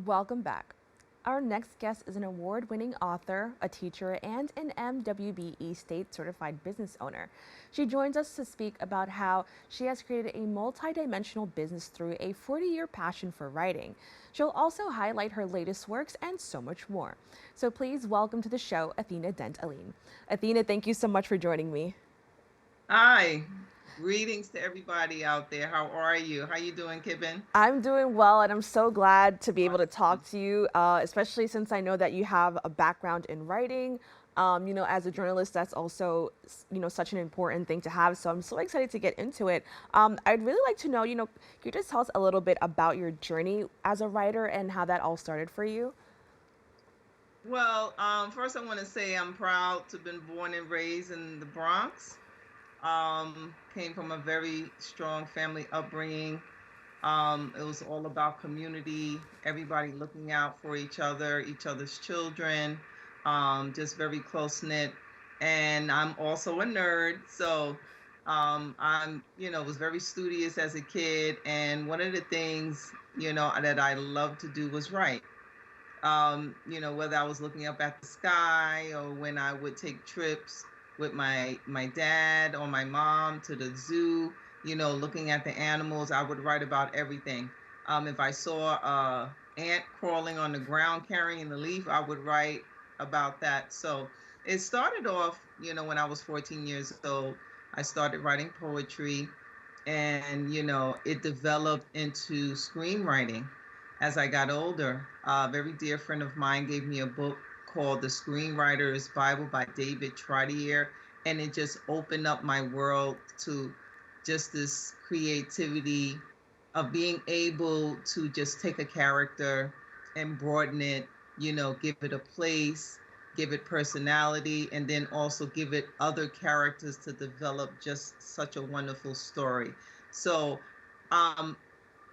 Welcome back. Our next guest is an award winning author, a teacher, and an MWBE state certified business owner. She joins us to speak about how she has created a multidimensional business through a 40-year passion for writing. She'll also highlight her latest works and so much more. So please welcome to the show, Athena Dent-Alleyne. Athena, thank you so much for joining me. Hi, greetings to everybody out there. How are you? How you doing, Kibin? I'm doing well, and I'm so glad to be able to talk Awesome. to you, especially since I know that you have a background in writing. As a journalist, that's also, such an important thing to have. So I'm so excited to get into it. I'd really like to know, can you just tell us a little bit about your journey as a writer and how that all started for you? First I want to say I'm proud to have been born and raised in the Bronx. Came from a very strong family upbringing. It was all about community, everybody looking out for each other's children, just very close knit. And I'm also a nerd, so was very studious as a kid. And one of the things, that I loved to do was write. Whether I was looking up at the sky or when I would take trips with my dad or my mom to the zoo, looking at the animals, I would write about everything. If I saw a ant crawling on the ground carrying the leaf, I would write about that. So it started off, when I was 14 years old. I started writing poetry, and it developed into screenwriting as I got older. A very dear friend of mine gave me a book called The Screenwriter's Bible by David Trottier, and it just opened up my world to just this creativity of being able to just take a character and broaden it, give it a place, give it personality, and then also give it other characters to develop just such a wonderful story. So um,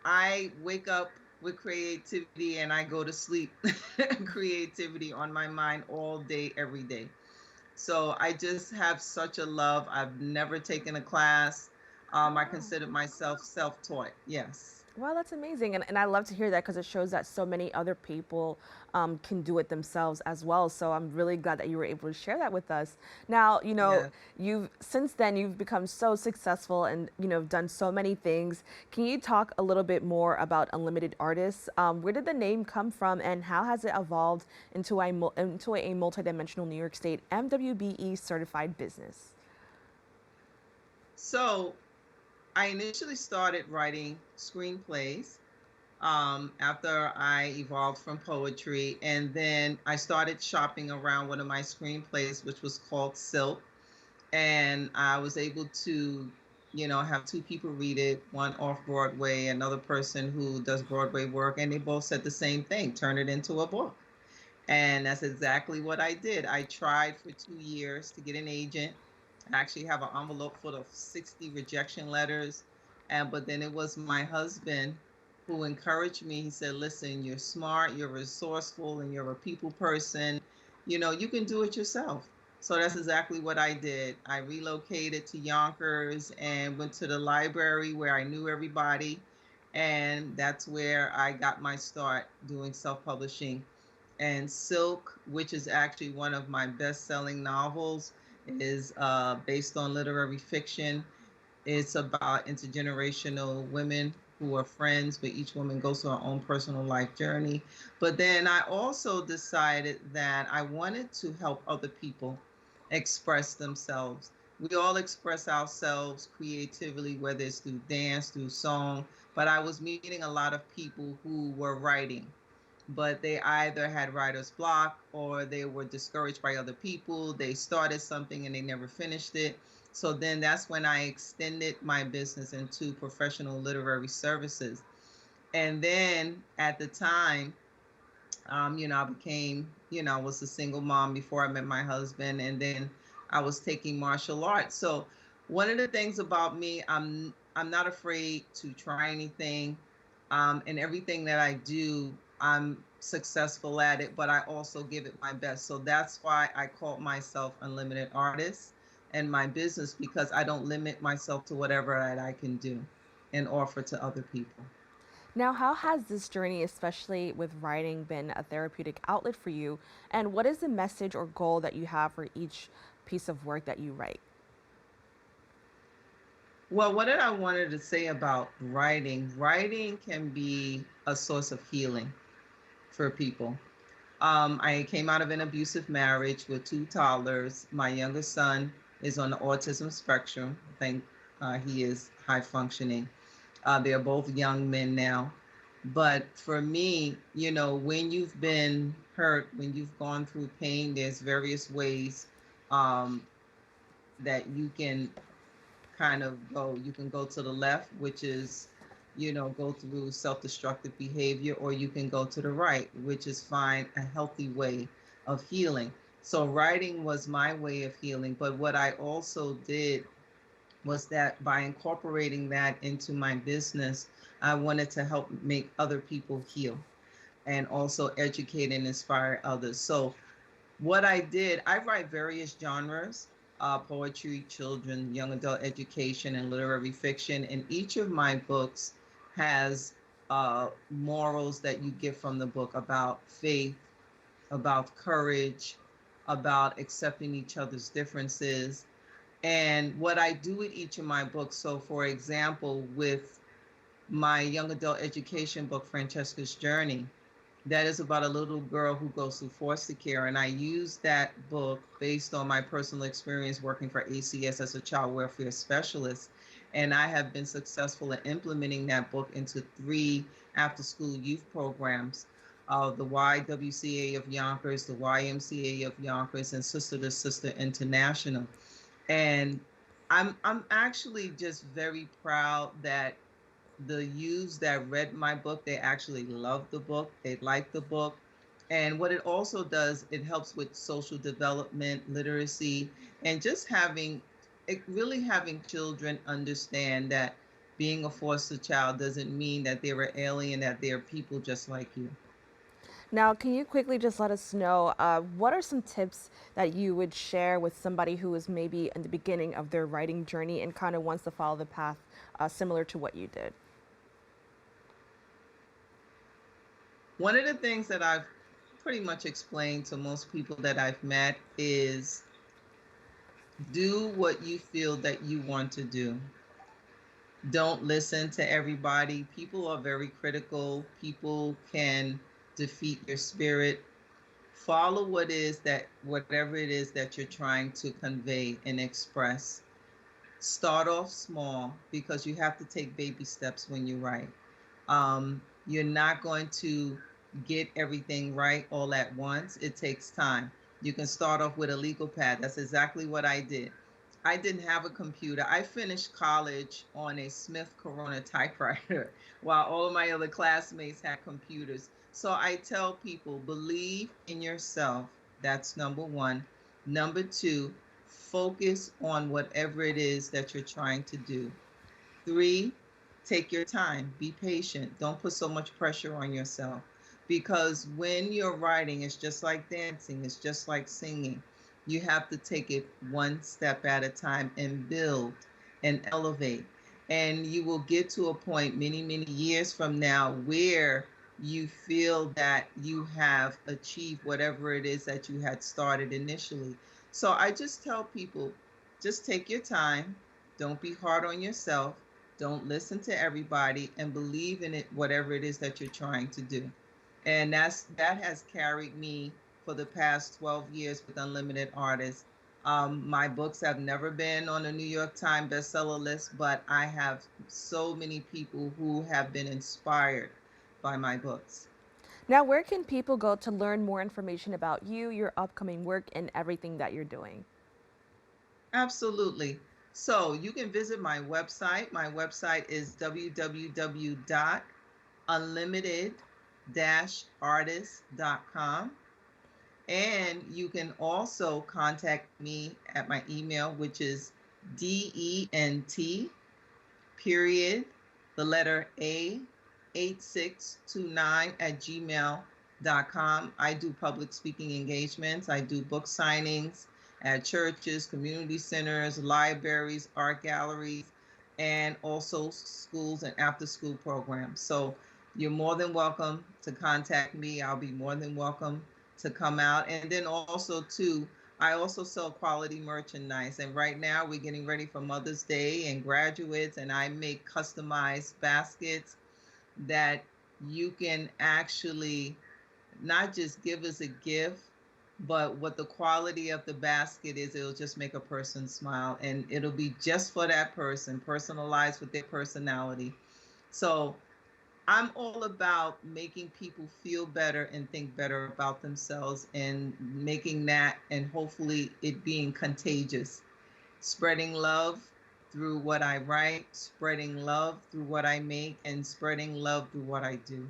I wake up with creativity and I go to sleep creativity on my mind all day, every day. So I just have such a love. I've never taken a class. Oh, I wow. consider myself self-taught. Yes. Wow, that's amazing. And I love to hear that because it shows that so many other people can do it themselves as well. So I'm really glad that you were able to share that with us. Now, Yes. since then you've become so successful and, done so many things. Can you talk a little bit more about Unlimited Artists? Where did the name come from and how has it evolved into a multidimensional New York State MWBE certified business? So I initially started writing screenplays after I evolved from poetry. And then I started shopping around one of my screenplays, which was called Silk. And I was able to, have two people read it, one off Broadway, another person who does Broadway work, and they both said the same thing: turn it into a book. And that's exactly what I did. I tried for 2 years to get an agent. I actually have an envelope full of 60 rejection letters. And but then it was my husband who encouraged me. He said, listen, you're smart, you're resourceful, and you're a people person. You can do it yourself. So that's exactly what I did. I relocated to Yonkers and went to the library where I knew everybody. And that's where I got my start doing self publishing. And Silk, which is actually one of my best-selling novels, is based on literary fiction. It's about intergenerational women who are friends, but each woman goes through her own personal life journey. But then I also decided that I wanted to help other people express themselves. We all express ourselves creatively, whether it's through dance, through song. But I was meeting a lot of people who were writing, but they either had writer's block or they were discouraged by other people. They started something and they never finished it. So then that's when I extended my business into professional literary services. And then at the time, I became, I was a single mom before I met my husband, and then I was taking martial arts. So one of the things about me, I'm not afraid to try anything, and everything that I do, I'm successful at it, but I also give it my best. So that's why I call myself Unlimited Artist and my business, because I don't limit myself to whatever that I can do and offer to other people. Now, how has this journey, especially with writing, been a therapeutic outlet for you? And what is the message or goal that you have for each piece of work that you write? Well, what did I wanted to say about writing? Writing can be a source of healing for people. I came out of an abusive marriage with two toddlers. My youngest son is on the autism spectrum. I think he is high functioning. They're both young men now. But for me, when you've been hurt, when you've gone through pain, there's various ways um, that you can kind of go. You can go to the left, which is, go through self destructive behavior, or you can go to the right, which is find a healthy way of healing. So, writing was my way of healing. But what I also did was that by incorporating that into my business, I wanted to help make other people heal and also educate and inspire others. So, what I did, I write various genres: poetry, children, young adult education, and literary fiction. And each of my books has morals that you get from the book about faith, about courage, about accepting each other's differences. And what I do with each of my books, so for example, with my young adult education book, Francesca's Journey, that is about a little girl who goes through foster care. And I use that book based on my personal experience working for ACS as a child welfare specialist. And I have been successful in implementing that book into 3 after school youth programs: the YWCA of Yonkers, the YMCA of Yonkers, and Sister to Sister International. And I'm actually just very proud that the youths that read my book, they actually love the book, they like the book. And what it also does, it helps with social development, literacy, and just really having children understand that being a foster child doesn't mean that they were alien, that they're people just like you. Now, can you quickly just let us know what are some tips that you would share with somebody who is maybe in the beginning of their writing journey and kind of wants to follow the path similar to what you did? One of the things that I've pretty much explained to most people that I've met is do what you feel that you want to do. Don't listen to everybody. People are very critical. People can defeat your spirit. Follow whatever it is that you're trying to convey and express. Start off small because you have to take baby steps when you write. You're not going to get everything right all at once. It takes time. You can start off with a legal pad. That's exactly what I did. I didn't have a computer. I finished college on a Smith Corona typewriter while all of my other classmates had computers. So I tell people, believe in yourself. That's number one. Number two, focus on whatever it is that you're trying to do. Three, take your time, be patient. Don't put so much pressure on yourself because when you're writing, it's just like dancing, it's just like singing. You have to take it one step at a time and build and elevate. And you will get to a point many, many years from now where you feel that you have achieved whatever it is that you had started initially. So I just tell people, just take your time, don't be hard on yourself, don't listen to everybody, and believe in it, whatever it is that you're trying to do. And that has carried me for the past 12 years with Unlimited Artists. My books have never been on the New York Times bestseller list, but I have so many people who have been inspired by my books. Now, where can people go to learn more information about you, your upcoming work, and everything that you're doing? Absolutely. So you can visit my website. My website is www.unlimited-artist.com. And you can also contact me at my email, which is DENT period, the letter A, 8629 at gmail.com. I do public speaking engagements. I do book signings at churches, community centers, libraries, art galleries, and also schools and after school programs. So you're more than welcome to contact me. I'll be more than welcome to come out. And then also too, I also sell quality merchandise. And right now we're getting ready for Mother's Day and graduates, and I make customized baskets that you can actually not just give as a gift, but what the quality of the basket is, it'll just make a person smile, and it'll be just for that person, personalized with their personality. So I'm all about making people feel better and think better about themselves, and making that, and hopefully it being contagious, spreading love through what I write, spreading love through what I make, and spreading love through what I do.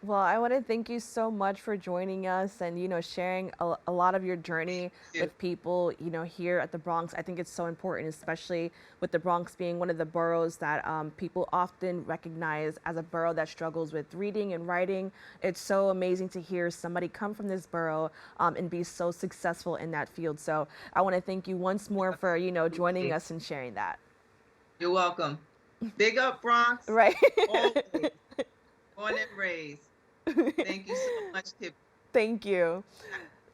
Well, I want to thank you so much for joining us and, sharing a lot of your journey Thank with people, here at the Bronx. I think it's so important, especially with the Bronx being one of the boroughs that people often recognize as a borough that struggles with reading and writing. It's so amazing to hear somebody come from this borough and be so successful in that field. So I want to thank you once more for, joining you. us and sharing that. You're welcome. Big up, Bronx. Right. Always. Born and raised. Thank you so much, Kibin. Thank you.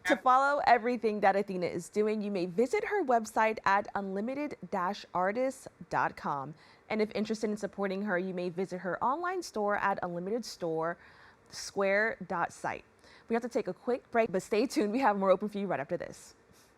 To follow everything that Athena is doing, you may visit her website at unlimited-artists.com. And if interested in supporting her, you may visit her online store at unlimitedstoresquare.site. We have to take a quick break, but stay tuned. We have more open for you right after this.